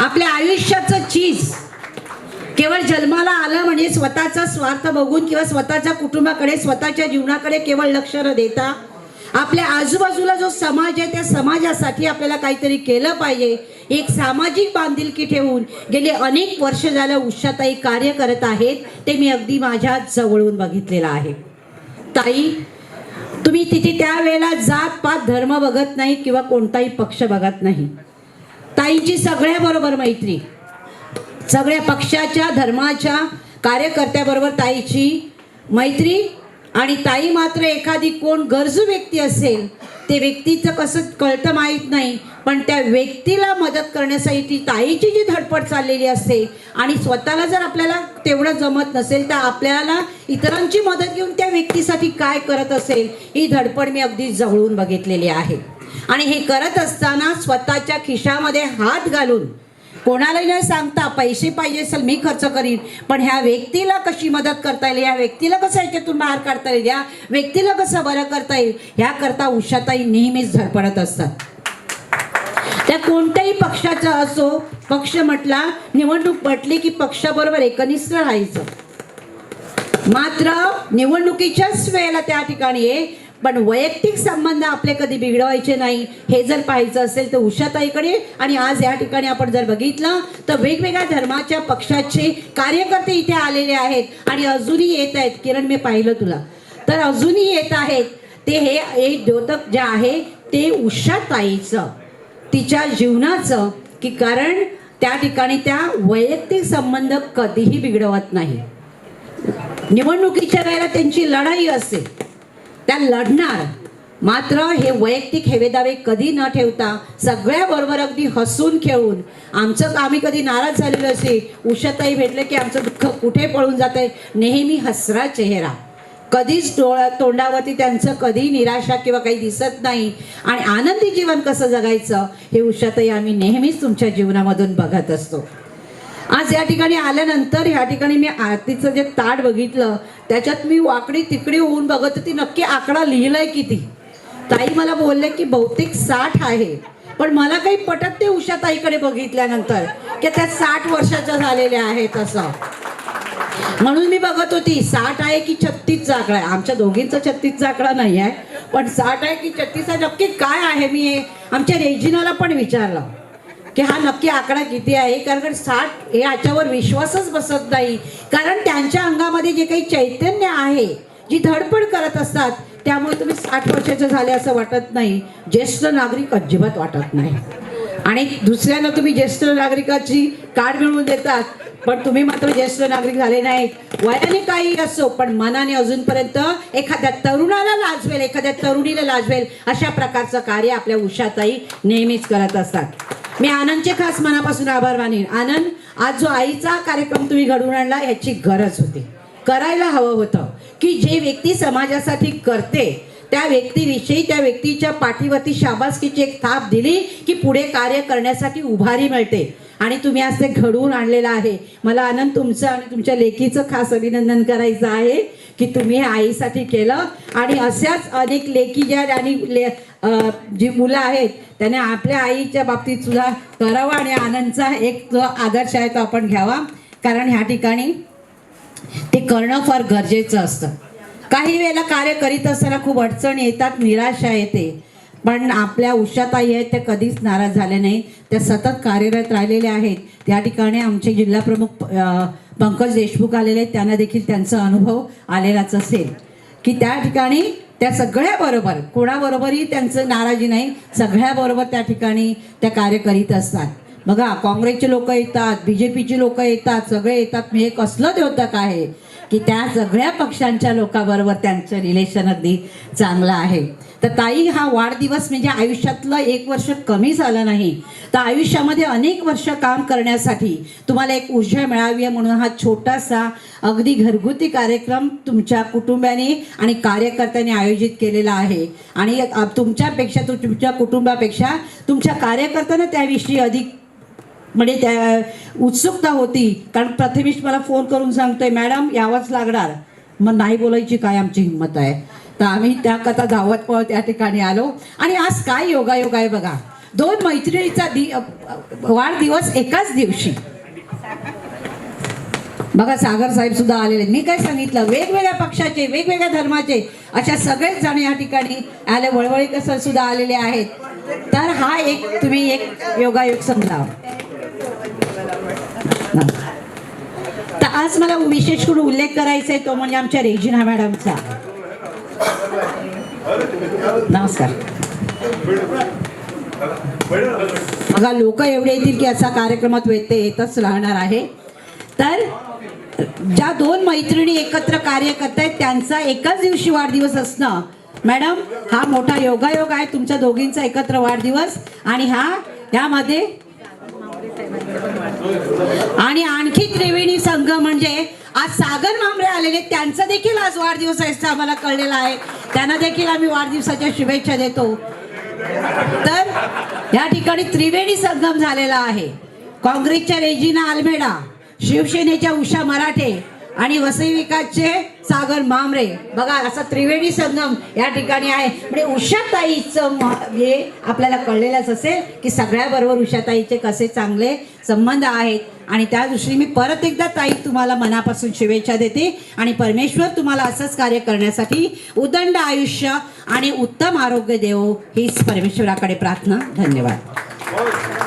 आपल्या आयुष्याचं चीज केवळ जन्माला आलं म्हणजे स्वतःचा स्वार्थ बघून किंवा स्वतःच्या कुटुंबाकडे स्वतःच्या जीवनाकडे केवळ लक्ष न देता आपल्या आजूबाजूला जो समाज आहे त्या समाजासाठी आपल्याला काहीतरी केलं पाहिजे, एक सामाजिक बांधिलकी ठेवून गेले अनेक वर्ष झालं उषाताई कार्य करत आहेत. ते मी अगदी माझ्या जवळून बघितलेलं आहे. ताई, तुम्ही तिथे त्यावेळेला जात पात धर्म बघत नाही किंवा कोणताही पक्ष बघत नाही. ताईची सगळ्याबरोबर मैत्री, सगळ्या पक्षाच्या धर्माच्या कार्यकर्त्याबरोबर ताईची मैत्री. आणि ताई मात्र एखादी कोण गरजू व्यक्ती असेल, ते व्यक्तीचं कसं कळतं माहीत नाही, पण त्या व्यक्तीला मदत करण्यासाठी ताईची जी धडपड चाललेली असते आणि स्वतःला जर आपल्याला तेवढं जमत नसेल तर आपल्याला इतरांची मदत घेऊन त्या व्यक्तीसाठी काय करत असेल, ही धडपड मी अगदी जवळून बघितलेली आहे. आणि हे करत असताना स्वतःच्या खिशामध्ये हात घालून कोणालाही न सांगता, पैसे पाहिजे असेल मी खर्च करीन, पण ह्या व्यक्तीला कशी मदत करता येईल, या व्यक्तीला कसं याच्यातून बाहेर काढता येईल, या व्यक्तीला कसं बरं करता येईल, ह्याकरता उषाताई नेहमीच धडपडत असतात. त्या कोणत्याही पक्षाचा असो, पक्ष म्हटला, निवडणूक म्हटली की पक्षाबरोबर एकनिष्ठ राहायचं. मात्र निवडणुकीच्याच वेळेला त्या ठिकाणी आहे, पण वैयक्तिक संबंध आपले कधी बिघडवायचे नाही. हे जर पाहायचं असेल तर उषाताईकडे. आणि आज या ठिकाणी आपण जर बघितलं तर वेगवेगळ्या धर्माच्या पक्षाचे कार्यकर्ते इथे आलेले आहेत आणि अजूनही येत आहेत. किरण, मी पाहिलं तुला, तर अजूनही येत आहेत. ते हे एक द्योतक जे आहे ते उषाताईचं, तिच्या जीवनाचं, की कारण त्या ठिकाणी त्या वैयक्तिक संबंध कधीही बिघडवत नाही. निवडणुकीच्या वेळेला त्यांची लढाई असते, त्या लढणार. मात्र हे वैयक्तिक हेवेदावे कधी न ठेवता सगळ्याबरोबर अगदी हसून खेळून, आम्ही कधी नाराज झालेलो असे, उषाताई भेटले की आमचं दुःख कुठे पळून जात आहे, नेहमी हसरा चेहरा, कधीच तोंडावरती त्यांचं कधी निराशा किंवा काही दिसत नाही. आणि आनंदी जीवन कसं जगायचं हे उषाताई आम्ही नेहमीच तुमच्या जीवनामधून बघत असतो. आज या ठिकाणी आल्यानंतर ह्या ठिकाणी मी आरतीचं जे ताट बघितलं, त्याच्यात मी वाकडी तिकडी होऊन बघत होती नक्की आकडा लिहिलाय किती. ताई मला बोलले की बहुतेक 60 आहे, पण मला काही पटत ते उषाताईकडे बघितल्यानंतर की त्या 60 वर्षाच्या झालेल्या आहेत असं. म्हणून मी बघत होती 60 आहे की 36चा आकडा आहे. आमच्या दोघींचा 36चा आकडा नाही आहे, पण 60 आहे की 36 नक्की काय आहे. मी आमच्या रेजिनाला पण विचारलं की हा नक्की आकडा किती आहे, कारण 60 हे याच्यावर विश्वासच बसत नाही. कारण त्यांच्या अंगामध्ये जे काही चैतन्य आहे, जी धडपड करत असतात, त्यामुळे तुम्ही 60 वर्षाचे झाले असं वाटत नाही. ज्येष्ठ नागरिक अजिबात वाटत नाही. आणि दुसऱ्यांना तुम्ही ज्येष्ठ नागरिकाची कार्ड मिळवून देतात, पण तुम्ही मात्र ज्येष्ठ नागरिक झाले नाहीत. वयाने काही असो, पण मनाने अजूनपर्यंत एखाद्या तरुणाला लाजवेल, एखाद्या तरुणीला लाजवेल अशा प्रकारचं कार्य आपल्या उषाताई नेहमीच करत असतात. मी आनंदचे खास मनापासून आभार मानेन. आनंद, आज जो आईचा कार्यक्रम तुम्ही घडवून आणला याची गरज होती, करायला हवं होतं. की जे व्यक्ती समाजासाठी करते त्या व्यक्तीविषयी, त्या व्यक्तीच्या पाठीवरती शाबासकीची एक थाप दिली की पुढे कार्य करण्यासाठी उभारी मिळते. आणि तुम्ही आज ते घडवून आणलेलं आहे. मला आनंद, तुमचं आणि तुमच्या लेकीचं खास अभिनंदन करायचं आहे की तुम्ही हे आईसाठी केलं. आणि अशाच अनेक लेकी ज्या आणि जी मुलं आहेत त्याने आपल्या आईच्या बाबतीत सुद्धा करावं. आणि आनंदचा एक जो आदर्श आहे तो आपण घ्यावा, कारण ह्या ठिकाणी ते करणं फार गरजेचं असतं. काही वेळेला कार्य करीत असताना खूप अडचणी येतात, निराशा येते, पण आपल्या उषाताई आहेत त्या कधीच नाराज झाल्या नाही. त्या सतत कार्यरत राहिलेल्या आहेत. त्या ठिकाणी आमचे जिल्हाप्रमुख पंकज देशमुख आलेले आहेत, त्यांना देखील त्यांचा अनुभव आलेलाच असेल की त्या ठिकाणी त्या सगळ्याबरोबर, कोणाबरोबरही त्यांचं नाराजी नाही, सगळ्याबरोबर त्या ठिकाणी त्या कार्य करीत असतात. बघा, काँग्रेसचे लोक येतात, BJPची लोक येतात, सगळे येतात. मी हे कसलं द्योतक आहे की त्या सगळ्या पक्षांच्या लोकांबरोबर त्यांचं रिलेशन अगदी चांगलं आहे. तर ताई, हा वाढदिवस म्हणजे आयुष्यातलं 1 वर्ष कमी झालं नाही, तर आयुष्यामध्ये अनेक वर्ष काम करण्यासाठी तुम्हाला एक ऊर्जा मिळावी म्हणून हा छोटासा अगदी घरगुती कार्यक्रम तुमच्या कुटुंबाने आणि कार्यकर्त्यांनी आयोजित केलेला आहे. आणि तुमच्यापेक्षा, तुमच्या कुटुंबापेक्षा तुमच्या कार्यकर्त्यांना त्याविषयी अधिक म्हणजे त्या उत्सुकता होती. कारण प्रथमेश मला फोन करून सांगतोय, मॅडम यावंच लागणार. मग नाही बोलायची काय आमची हिंमत आहे. तर आम्ही त्या कथा धावत पळत त्या ठिकाणी आलो. आणि आज काय योगायोग आहे बघा, दोन मैत्रिणीचा वाढदिवस एकाच दिवशी. बघा सागर साहेब सुद्धा आलेले. मी काय सांगितलं, वेगवेगळ्या पक्षाचे, वेगवेगळ्या धर्माचे अशा सगळेच जण या ठिकाणी आले. वळवळीकर सर सुद्धा आलेले आहेत. तर हा एक तुम्ही एक योगायोग समजा. तर आज मला विशेष करून उल्लेख करायचा आहे तो म्हणजे आमच्या रेजिना मॅडमचा. नमस्कार. बघा लोक एवढे येतील की असा कार्यक्रमात व्यत्यय येतच राहणार आहे. तर ज्या दोन मैत्रिणी एकत्र कार्य करतायत त्यांचा एकाच दिवशी वाढदिवस असणं मॅडम हा मोठा योगायोग आहे. तुमच्या दोघींचा एकत्र वाढदिवस आणि यामध्ये आणि आणखी त्रिवेणी संघ म्हणजे आज सागर मांबरे आलेले, त्यांचा देखील आज वाढदिवस आहे आम्हाला कळलेला आहे. त्यांना देखील आम्ही वाढदिवसाच्या शुभेच्छा देतो. तर या ठिकाणी त्रिवेणी संगम झालेला आहे. काँग्रेसच्या रेजिना अल्मेडा, शिवसेनेच्या उषा मराठे आणि वसई विकासचे सागर मांबरे. बघा असा त्रिवेणी संगम या ठिकाणी आहे. म्हणजे उषाताईचं हे आपल्याला कळलेलंच असेल की सगळ्याबरोबर उषाताईचे कसे चांगले संबंध आहेत. आणि त्या दृष्टीने मी परत एकदा ताई तुम्हाला मनापासून शुभेच्छा देते आणि परमेश्वर तुम्हाला असंच कार्य करण्यासाठी उदंड आयुष्य आणि उत्तम आरोग्य देवो हीच परमेश्वराकडे प्रार्थना. धन्यवाद.